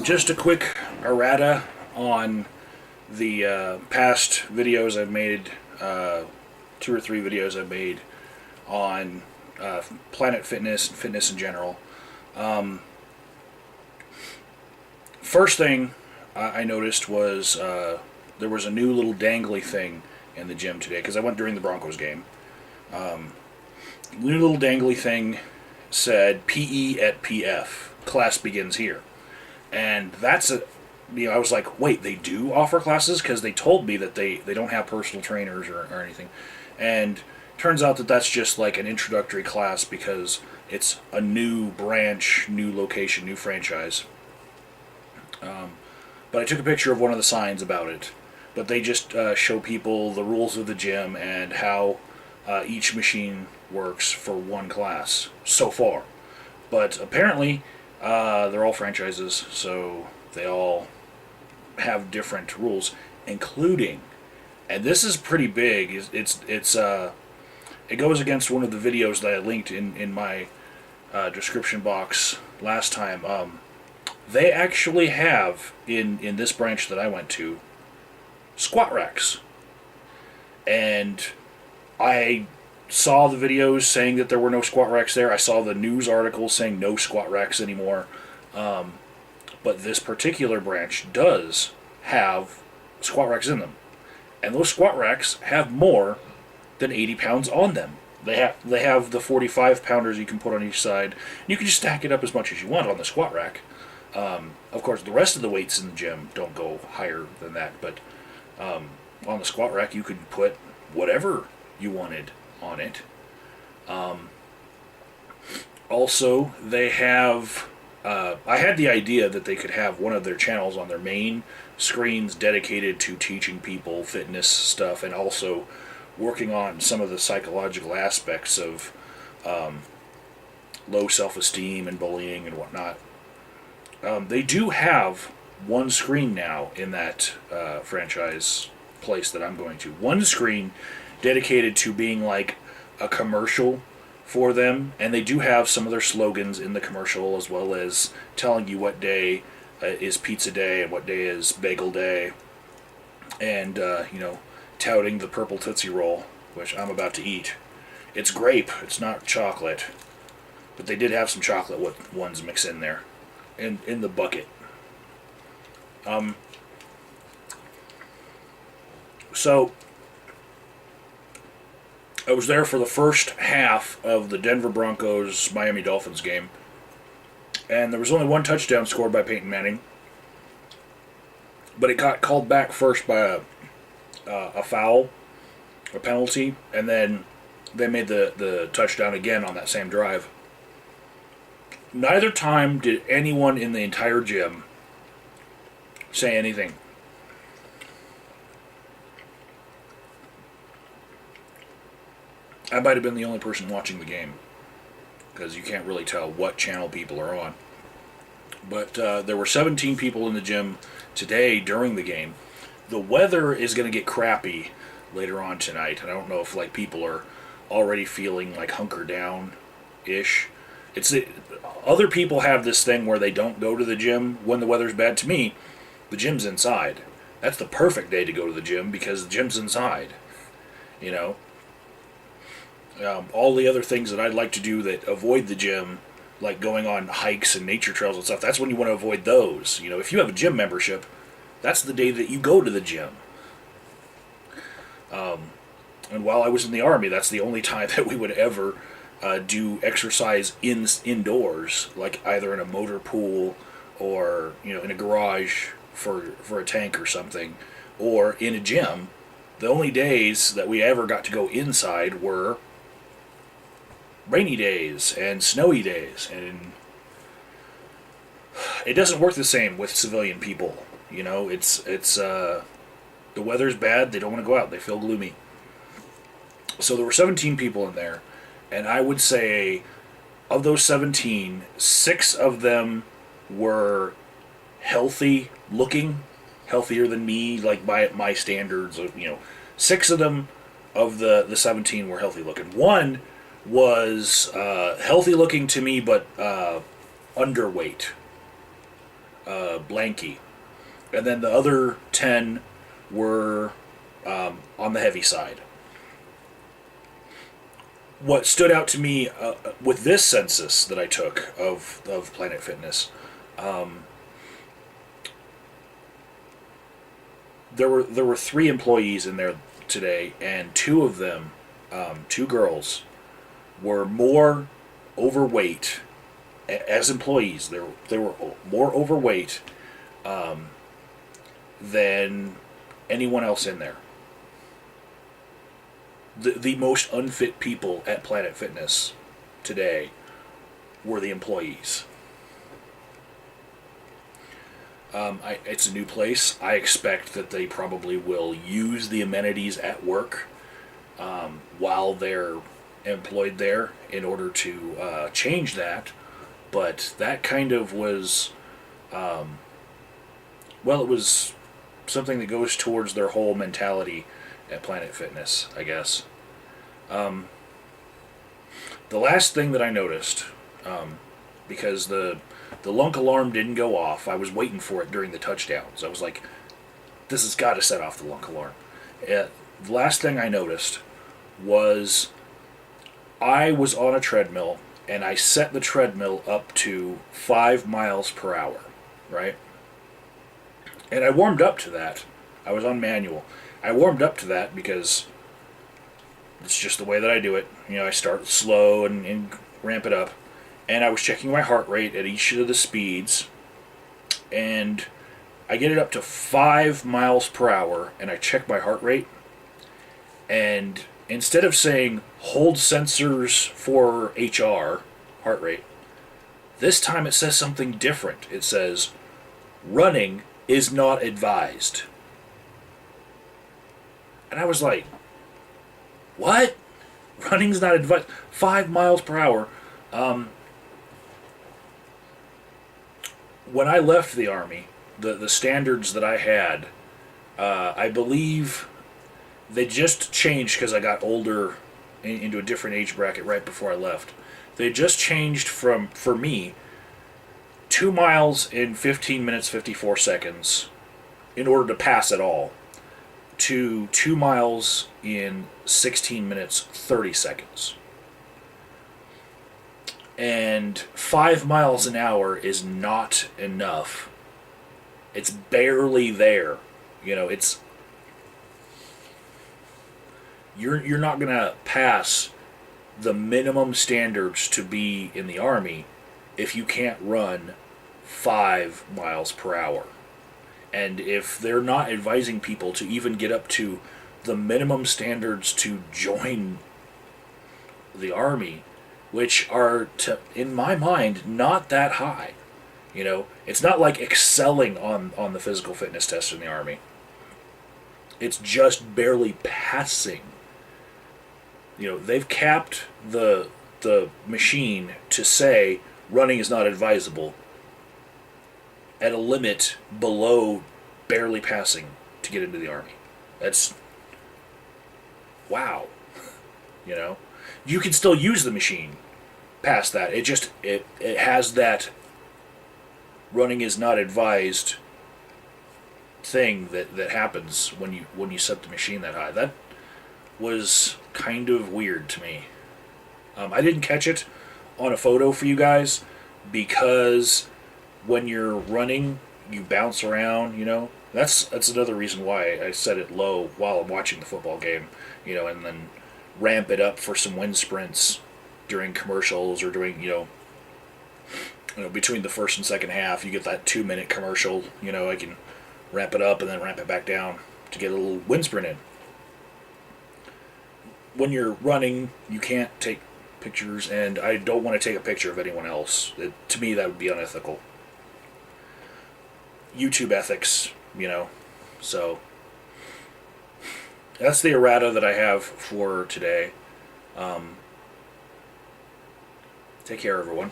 Just a quick errata on the past videos I've made, 2 or 3 videos I've made on Planet Fitness and fitness in general. First thing I noticed was there was a new little dangly thing in the gym today, because I went during the Broncos game. New little dangly thing said PE at PF, class begins here. And that's I was like, wait, they do offer classes? Because they told me that they don't have personal trainers or anything. And turns out that that's just like an introductory class because it's a new branch, new location, new franchise. But I took a picture of one of the signs about it. But they just show people the rules of the gym and how each machine works for one class so far. But apparently they're all franchises, so they all have different rules, including, and this is pretty big. It goes against one of the videos that I linked in my description box last time. They actually have in this branch that I went to squat racks, and I saw the videos saying that there were no squat racks there. I saw the news articles saying no squat racks anymore. But this particular branch does have squat racks in them. And those squat racks have more than 80 pounds on them. They have the 45 pounders you can put on each side. You can just stack it up as much as you want on the squat rack. Of course, the rest of the weights in the gym don't go higher than that. But on the squat rack, you could put whatever you wanted on it. Also, they have I had the idea that they could have one of their channels on their main screens dedicated to teaching people fitness stuff and also working on some of the psychological aspects of low self-esteem and bullying and whatnot. They do have one screen now in that franchise place that I'm going to. One screen dedicated to being like a commercial for them, and they do have some of their slogans in the commercial, as well as telling you what day is pizza day and what day is bagel day, and touting the purple Tootsie Roll, which I'm about to eat. It's grape, it's not chocolate, but they did have some chocolate ones mixed in there in the bucket. So I was there for the first half of the Denver Broncos Miami Dolphins game, and there was only one touchdown scored by Peyton Manning, but it got called back first by a foul, a penalty, and then they made the touchdown again on that same drive. Neither time did anyone in the entire gym say anything. I might have been the only person watching the game, because you can't really tell what channel people are on. But there were 17 people in the gym today during the game. The weather is going to get crappy later on tonight, and I don't know if people are already feeling like hunker down-ish. Other people have this thing where they don't go to the gym when the weather's bad. To me, the gym's inside. That's the perfect day to go to the gym because the gym's inside. All the other things that I'd like to do that avoid the gym, like going on hikes and nature trails and stuff, that's when you want to avoid those. If you have a gym membership, that's the day that you go to the gym. And while I was in the Army, that's the only time that we would ever do exercise indoors, like either in a motor pool or in a garage for a tank or something, or in a gym. The only days that we ever got to go inside were rainy days and snowy days, and it doesn't work the same with civilian people. It's the weather's bad, they don't want to go out, they feel gloomy. So there were 17 people in there, and I would say of those 17, 6 of them were healthy looking, healthier than me, like by my standards of 6 of them of the 17 were healthy looking. One was healthy looking to me, but underweight. Blanky. And then the other 10 were on the heavy side. What stood out to me with this census that I took of Planet Fitness, there were 3 employees in there today, and 2 of them, 2 girls, were more overweight as employees. They were more overweight than anyone else in there. The most unfit people at Planet Fitness today were the employees. It's a new place. I expect that they probably will use the amenities at work while they're employed there in order to change that. But that kind of was, it was something that goes towards their whole mentality at Planet Fitness, I guess. The last thing that I noticed, because the lunk alarm didn't go off, I was waiting for it during the touchdowns. I was like, this has got to set off the lunk alarm. The last thing I noticed was I was on a treadmill, and I set the treadmill up to 5 miles per hour, right? And I warmed up to that. I was on manual. I warmed up to that because it's just the way that I do it. I start slow and ramp it up. And I was checking my heart rate at each of the speeds. And I get it up to 5 miles per hour, and I check my heart rate. And instead of saying, hold sensors for HR, heart rate, this time it says something different. It says, running is not advised. And I was like, what? Running's not advised. 5 miles per hour. When I left the Army, the standards that I had, I believe they just changed because I got older into a different age bracket right before I left. They just changed from, for me, 2 miles in 15 minutes 54 seconds in order to pass at all, to 2 miles in 16 minutes 30 seconds. And 5 miles an hour is not enough. It's barely there. It's you're not gonna pass the minimum standards to be in the Army if you can't run 5 miles per hour. And if they're not advising people to even get up to the minimum standards to join the Army, which are, in my mind, not that high. It's not like excelling on the physical fitness test in the Army. It's just barely passing. They've capped the machine to say running is not advisable at a limit below barely passing to get into the Army. That's, wow. You can still use the machine past that. It has that running is not advised thing that happens when you set the machine that high. That was kind of weird to me. I didn't catch it on a photo for you guys because when you're running, you bounce around. That's another reason why I set it low while I'm watching the football game. And then ramp it up for some wind sprints during commercials or during between the first and second half. You get that 2-minute commercial. I can ramp it up and then ramp it back down to get a little wind sprint in. When you're running, you can't take pictures, and I don't want to take a picture of anyone else. To me, that would be unethical. YouTube ethics, So that's the errata that I have for today. Take care, everyone.